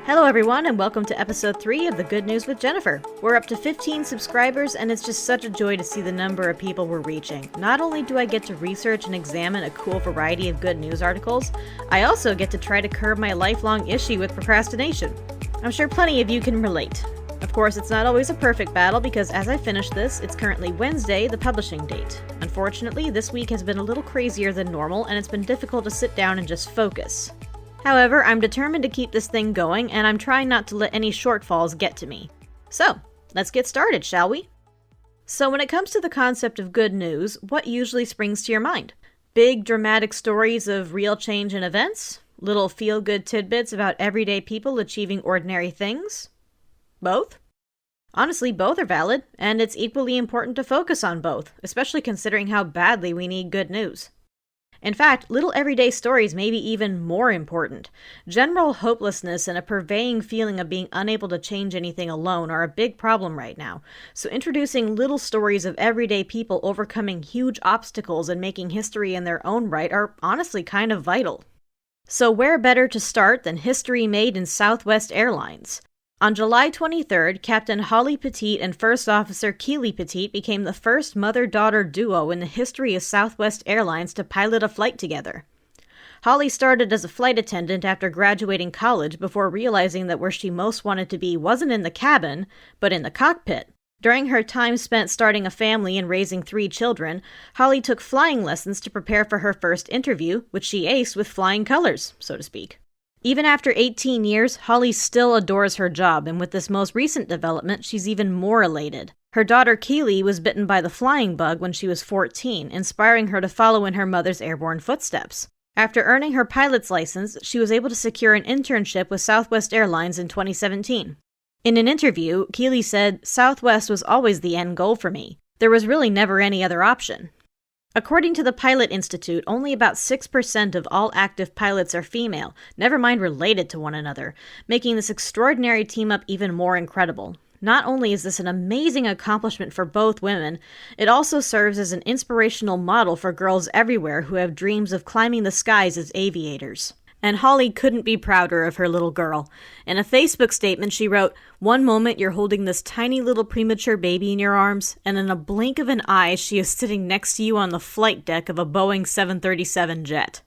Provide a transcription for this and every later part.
Hello everyone, and welcome to episode 3 of The Good News with Jennifer. We're up to 15 subscribers, and it's just such a joy to see the number of people we're reaching. Not only do I get to research and examine a cool variety of good news articles, I also get to try to curb my lifelong issue with procrastination. I'm sure plenty of you can relate. Of course, it's not always a perfect battle because as I finish this, it's currently Wednesday, the publishing date. Unfortunately, this week has been a little crazier than normal, and it's been difficult to sit down and just focus. However, I'm determined to keep this thing going, and I'm trying not to let any shortfalls get to me. So, let's get started, shall we? So when it comes to the concept of good news, what usually springs to your mind? Big, dramatic stories of real change in events? Little feel-good tidbits about everyday people achieving ordinary things? Both? Honestly, both are valid, and it's equally important to focus on both, especially considering how badly we need good news. In fact, little everyday stories may be even more important. General hopelessness and a purveying feeling of being unable to change anything alone are a big problem right now, so introducing little stories of everyday people overcoming huge obstacles and making history in their own right are honestly kind of vital. So where better to start than history made in Southwest Airlines? On July 23rd, Captain Holly Petite and First Officer Keely Petite became the first mother-daughter duo in the history of Southwest Airlines to pilot a flight together. Holly started as a flight attendant after graduating college before realizing that where she most wanted to be wasn't in the cabin, but in the cockpit. During her time spent starting a family and raising 3 children, Holly took flying lessons to prepare for her first interview, which she aced with flying colors, so to speak. Even after 18 years, Holly still adores her job, and with this most recent development, she's even more elated. Her daughter Keely was bitten by the flying bug when she was 14, inspiring her to follow in her mother's airborne footsteps. After earning her pilot's license, she was able to secure an internship with Southwest Airlines in 2017. In an interview, Keely said, "Southwest was always the end goal for me. There was really never any other option." According to the Pilot Institute, only about 6% of all active pilots are female, never mind related to one another, making this extraordinary team-up even more incredible. Not only is this an amazing accomplishment for both women, it also serves as an inspirational model for girls everywhere who have dreams of climbing the skies as aviators. And Holly couldn't be prouder of her little girl. In a Facebook statement, she wrote, "One moment you're holding this tiny little premature baby in your arms, and in a blink of an eye, she is sitting next to you on the flight deck of a Boeing 737 jet."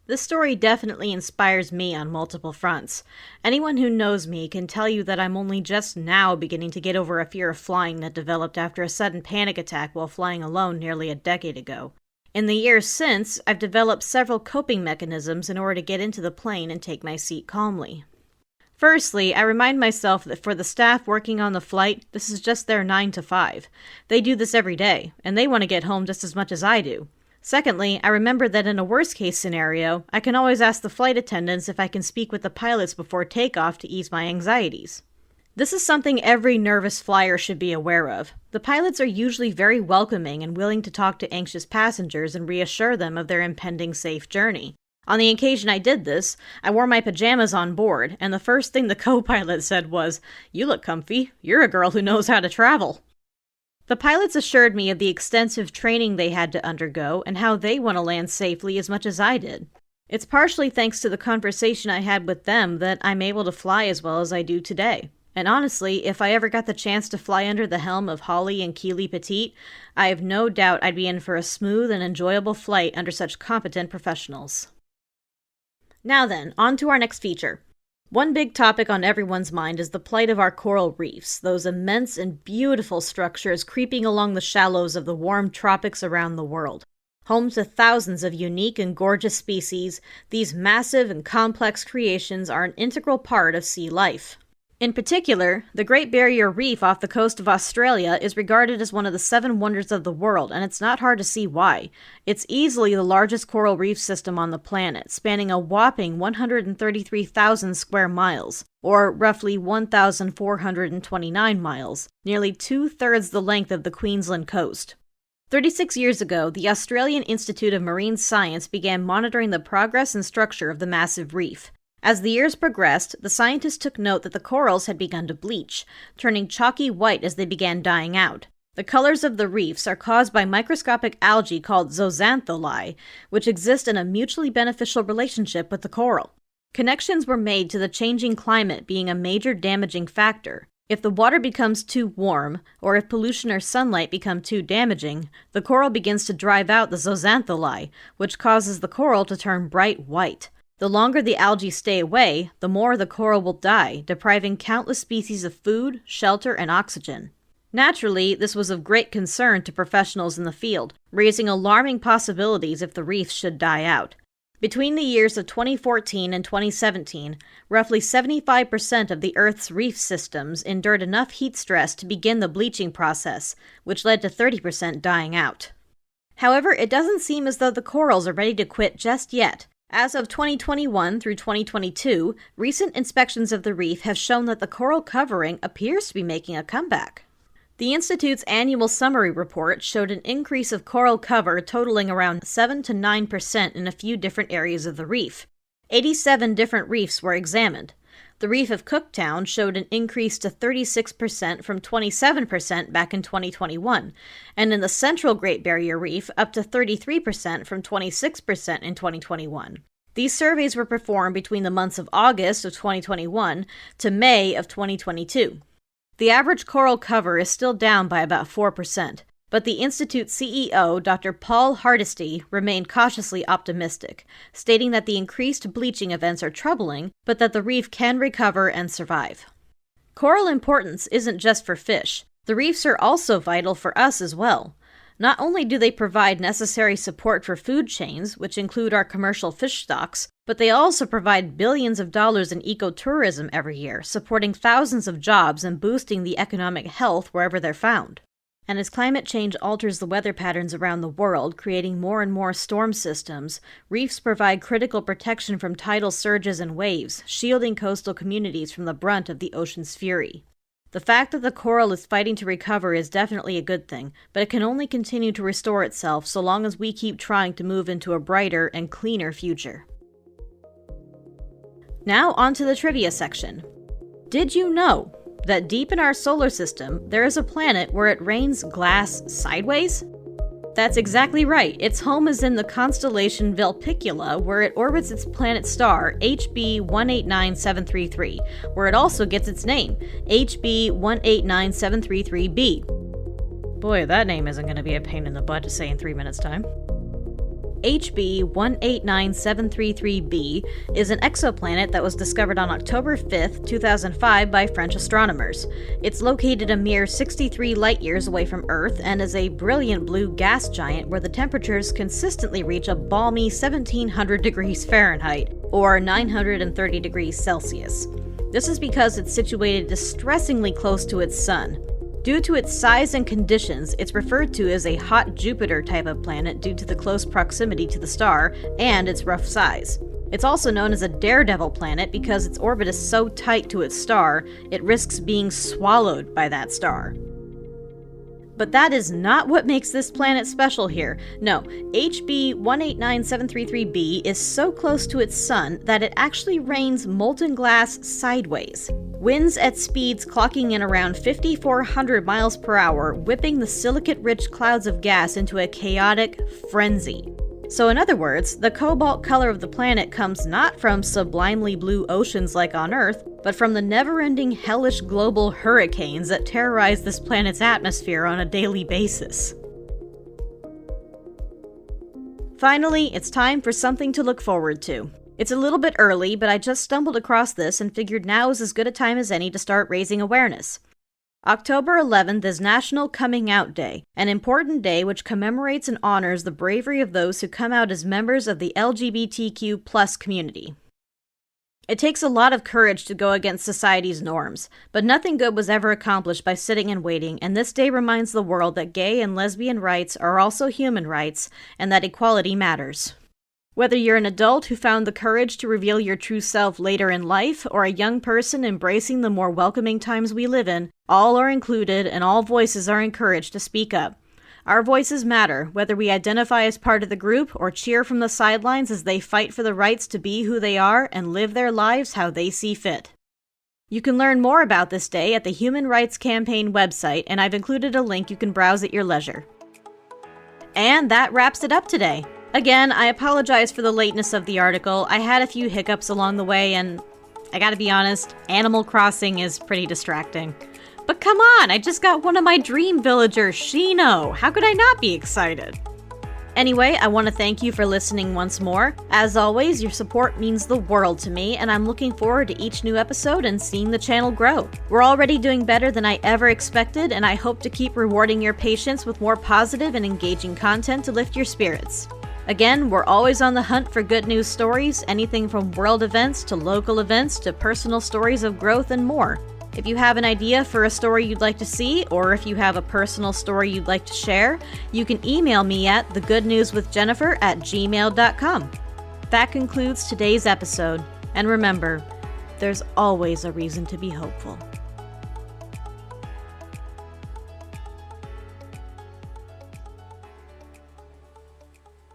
This story definitely inspires me on multiple fronts. Anyone who knows me can tell you that I'm only just now beginning to get over a fear of flying that developed after a sudden panic attack while flying alone nearly a decade ago. In the years since, I've developed several coping mechanisms in order to get into the plane and take my seat calmly. Firstly, I remind myself that for the staff working on the flight, this is just their 9 to 5. They do this every day, and they want to get home just as much as I do. Secondly, I remember that in a worst-case scenario, I can always ask the flight attendants if I can speak with the pilots before takeoff to ease my anxieties. This is something every nervous flyer should be aware of. The pilots are usually very welcoming and willing to talk to anxious passengers and reassure them of their impending safe journey. On the occasion I did this, I wore my pajamas on board, and the first thing the co-pilot said was, "You look comfy. You're a girl who knows how to travel." The pilots assured me of the extensive training they had to undergo and how they want to land safely as much as I did. It's partially thanks to the conversation I had with them that I'm able to fly as well as I do today. And honestly, if I ever got the chance to fly under the helm of Holly and Keely Petite, I have no doubt I'd be in for a smooth and enjoyable flight under such competent professionals. Now then, on to our next feature. One big topic on everyone's mind is the plight of our coral reefs, those immense and beautiful structures creeping along the shallows of the warm tropics around the world. Home to thousands of unique and gorgeous species, these massive and complex creations are an integral part of sea life. In particular, the Great Barrier Reef off the coast of Australia is regarded as one of the 7 wonders of the world, and it's not hard to see why. It's easily the largest coral reef system on the planet, spanning a whopping 133,000 square miles, or roughly 1,429 miles, nearly 2/3 the length of the Queensland coast. 36 years ago, the Australian Institute of Marine Science began monitoring the progress and structure of the massive reef. As the years progressed, the scientists took note that the corals had begun to bleach, turning chalky white as they began dying out. The colors of the reefs are caused by microscopic algae called zooxanthellae, which exist in a mutually beneficial relationship with the coral. Connections were made to the changing climate being a major damaging factor. If the water becomes too warm, or if pollution or sunlight become too damaging, the coral begins to drive out the zooxanthellae, which causes the coral to turn bright white. The longer the algae stay away, the more the coral will die, depriving countless species of food, shelter, and oxygen. Naturally, this was of great concern to professionals in the field, raising alarming possibilities if the reefs should die out. Between the years of 2014 and 2017, roughly 75% of the Earth's reef systems endured enough heat stress to begin the bleaching process, which led to 30% dying out. However, it doesn't seem as though the corals are ready to quit just yet. As of 2021 through 2022, recent inspections of the reef have shown that the coral covering appears to be making a comeback. The Institute's annual summary report showed an increase of coral cover totaling around 7 to 9% in a few different areas of the reef. 87 different reefs were examined. The reef of Cooktown showed an increase to 36% from 27% back in 2021, and in the Central Great Barrier Reef up to 33% from 26% in 2021. These surveys were performed between the months of August of 2021 to May of 2022. The average coral cover is still down by about 4%, but the Institute's CEO, Dr. Paul Hardesty, remained cautiously optimistic, stating that the increased bleaching events are troubling, but that the reef can recover and survive. Coral importance isn't just for fish. The reefs are also vital for us as well. Not only do they provide necessary support for food chains, which include our commercial fish stocks, but they also provide billions of dollars in ecotourism every year, supporting thousands of jobs and boosting the economic health wherever they're found. And as climate change alters the weather patterns around the world, creating more and more storm systems, reefs provide critical protection from tidal surges and waves, shielding coastal communities from the brunt of the ocean's fury. The fact that the coral is fighting to recover is definitely a good thing, but it can only continue to restore itself so long as we keep trying to move into a brighter and cleaner future. Now onto the trivia section. Did you know that deep in our solar system, there is a planet where it rains glass sideways? That's exactly right. Its home is in the constellation Vulpecula, where it orbits its planet star, HB 189733, where it also gets its name, HB 189733b. Boy, that name isn't going to be a pain in the butt to say in 3 minutes' time. HB 189733b is an exoplanet that was discovered on October 5, 2005 by French astronomers. It's located a mere 63 light-years away from Earth and is a brilliant blue gas giant where the temperatures consistently reach a balmy 1700 degrees Fahrenheit, or 930 degrees Celsius. This is because it's situated distressingly close to its sun. Due to its size and conditions, it's referred to as a hot Jupiter type of planet due to the close proximity to the star and its rough size. It's also known as a daredevil planet because its orbit is so tight to its star, it risks being swallowed by that star. But that is not what makes this planet special here. No, HB 189733b is so close to its sun that it actually rains molten glass sideways. Winds at speeds clocking in around 5,400 miles per hour, whipping the silicate-rich clouds of gas into a chaotic frenzy. So in other words, the cobalt color of the planet comes not from sublimely blue oceans like on Earth, but from the never-ending hellish global hurricanes that terrorize this planet's atmosphere on a daily basis. Finally, it's time for something to look forward to. It's a little bit early, but I just stumbled across this and figured now is as good a time as any to start raising awareness. October 11th is National Coming Out Day, an important day which commemorates and honors the bravery of those who come out as members of the LGBTQ+ community. It takes a lot of courage to go against society's norms, but nothing good was ever accomplished by sitting and waiting, and this day reminds the world that gay and lesbian rights are also human rights, and that equality matters. Whether you're an adult who found the courage to reveal your true self later in life, or a young person embracing the more welcoming times we live in, all are included and all voices are encouraged to speak up. Our voices matter, whether we identify as part of the group or cheer from the sidelines as they fight for the rights to be who they are and live their lives how they see fit. You can learn more about this day at the Human Rights Campaign website, and I've included a link you can browse at your leisure. And that wraps it up today. Again, I apologize for the lateness of the article. I had a few hiccups along the way, and I gotta be honest, Animal Crossing is pretty distracting. But come on, I just got one of my dream villagers, Shino. How could I not be excited? Anyway, I want to thank you for listening once more. As always, your support means the world to me, and I'm looking forward to each new episode and seeing the channel grow. We're already doing better than I ever expected, and I hope to keep rewarding your patience with more positive and engaging content to lift your spirits. Again, we're always on the hunt for good news stories, anything from world events to local events to personal stories of growth and more. If you have an idea for a story you'd like to see, or if you have a personal story you'd like to share, you can email me at thegoodnewswithjennifer@gmail.com. That concludes today's episode, and remember, there's always a reason to be hopeful.